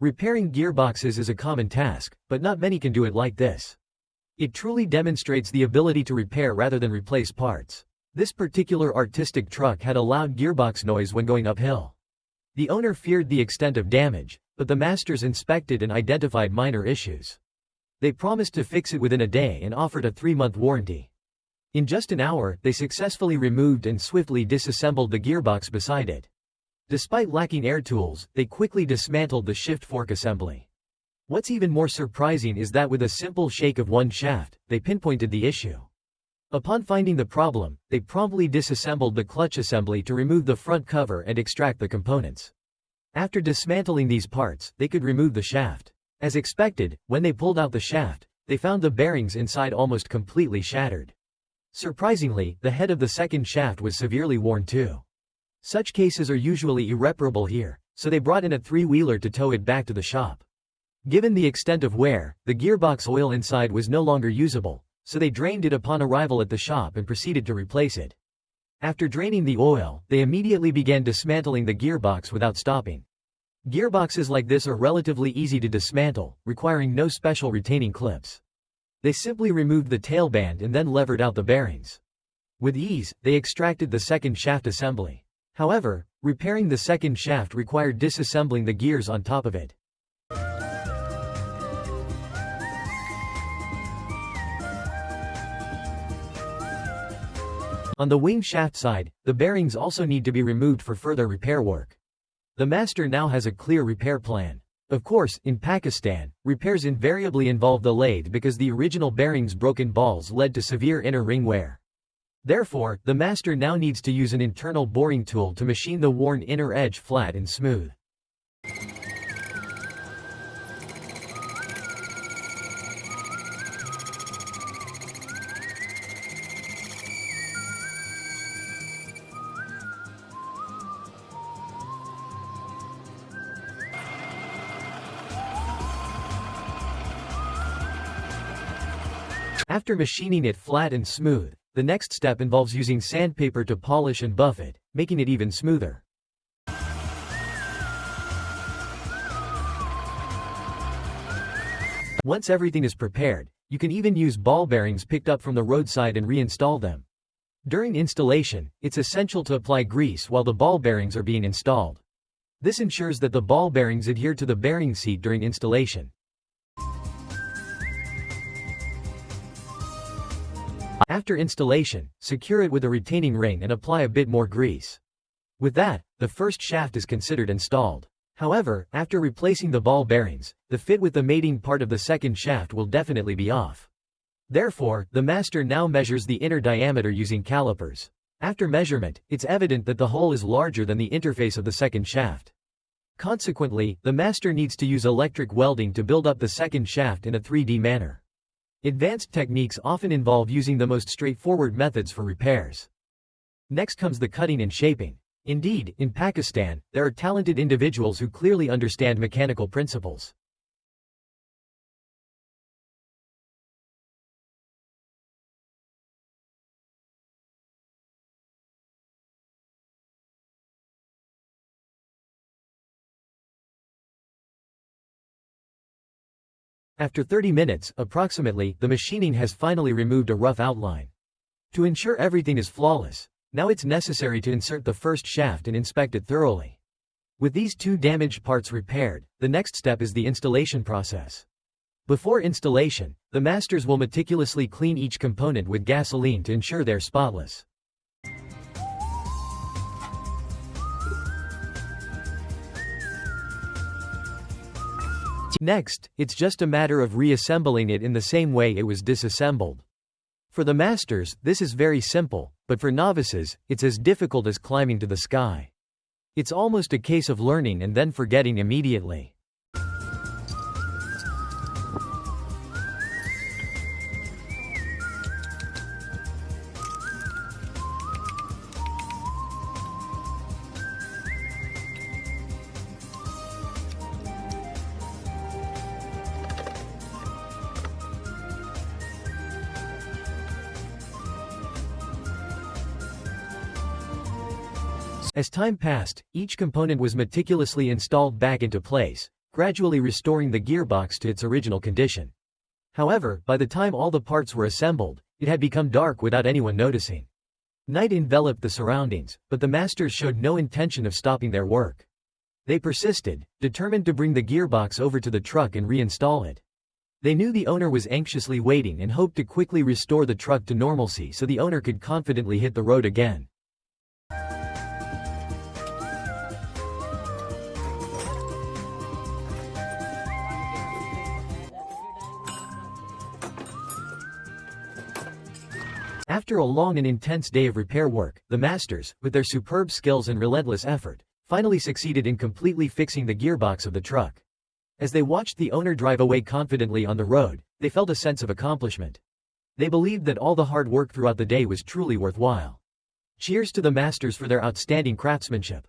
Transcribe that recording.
Repairing gearboxes is a common task, but not many can do it like this. It truly demonstrates the ability to repair rather than replace parts. This particular artistic truck had a loud gearbox noise when going uphill. The owner feared the extent of damage, but the masters inspected and identified minor issues. They promised to fix it within a day and offered a 3-month warranty. In just an hour, they successfully removed and swiftly disassembled the gearbox beside it. Despite lacking air tools, they quickly dismantled the shift fork assembly. What's even more surprising is that with a simple shake of one shaft, they pinpointed the issue. Upon finding the problem, they promptly disassembled the clutch assembly to remove the front cover and extract the components. After dismantling these parts, they could remove the shaft. As expected, when they pulled out the shaft, they found the bearings inside almost completely shattered. Surprisingly, the head of the second shaft was severely worn too. Such cases are usually irreparable here, so they brought in a 3-wheeler to tow it back to the shop. Given the extent of wear, the gearbox oil inside was no longer usable, so they drained it upon arrival at the shop and proceeded to replace it. After draining the oil, they immediately began dismantling the gearbox without stopping. Gearboxes like this are relatively easy to dismantle, requiring no special retaining clips. They simply removed the tail band and then levered out the bearings. With ease, they extracted the second shaft assembly. However, repairing the second shaft required disassembling the gears on top of it. On the wing shaft side, the bearings also need to be removed for further repair work. The master now has a clear repair plan. Of course, in Pakistan, repairs invariably involve the lathe because the original bearings' broken balls led to severe inner ring wear. Therefore, the master now needs to use an internal boring tool to machine the worn inner edge flat and smooth. After machining it flat and smooth, the next step involves using sandpaper to polish and buff it, making it even smoother. Once everything is prepared, you can even use ball bearings picked up from the roadside and reinstall them. During installation, it's essential to apply grease while the ball bearings are being installed. This ensures that the ball bearings adhere to the bearing seat during installation. After installation, secure it with a retaining ring and apply a bit more grease. With that, the first shaft is considered installed. However, after replacing the ball bearings, the fit with the mating part of the second shaft will definitely be off. Therefore, the master now measures the inner diameter using calipers. After measurement, it's evident that the hole is larger than the interface of the second shaft. Consequently, the master needs to use electric welding to build up the second shaft in a 3D manner. Advanced techniques often involve using the most straightforward methods for repairs. Next comes the cutting and shaping. Indeed, in Pakistan, there are talented individuals who clearly understand mechanical principles. After 30 minutes, approximately, the machining has finally removed a rough outline. To ensure everything is flawless, now it's necessary to insert the first shaft and inspect it thoroughly. With these two damaged parts repaired, the next step is the installation process. Before installation, the masters will meticulously clean each component with gasoline to ensure they're spotless. Next, it's just a matter of reassembling it in the same way it was disassembled. For the masters, this is very simple, but for novices, it's as difficult as climbing to the sky. It's almost a case of learning and then forgetting immediately. As time passed, each component was meticulously installed back into place, gradually restoring the gearbox to its original condition. However, by the time all the parts were assembled, it had become dark without anyone noticing. Night enveloped the surroundings, but the masters showed no intention of stopping their work. They persisted, determined to bring the gearbox over to the truck and reinstall it. They knew the owner was anxiously waiting and hoped to quickly restore the truck to normalcy so the owner could confidently hit the road again. After a long and intense day of repair work, the masters, with their superb skills and relentless effort, finally succeeded in completely fixing the gearbox of the truck. As they watched the owner drive away confidently on the road, they felt a sense of accomplishment. They believed that all the hard work throughout the day was truly worthwhile. Cheers to the masters for their outstanding craftsmanship.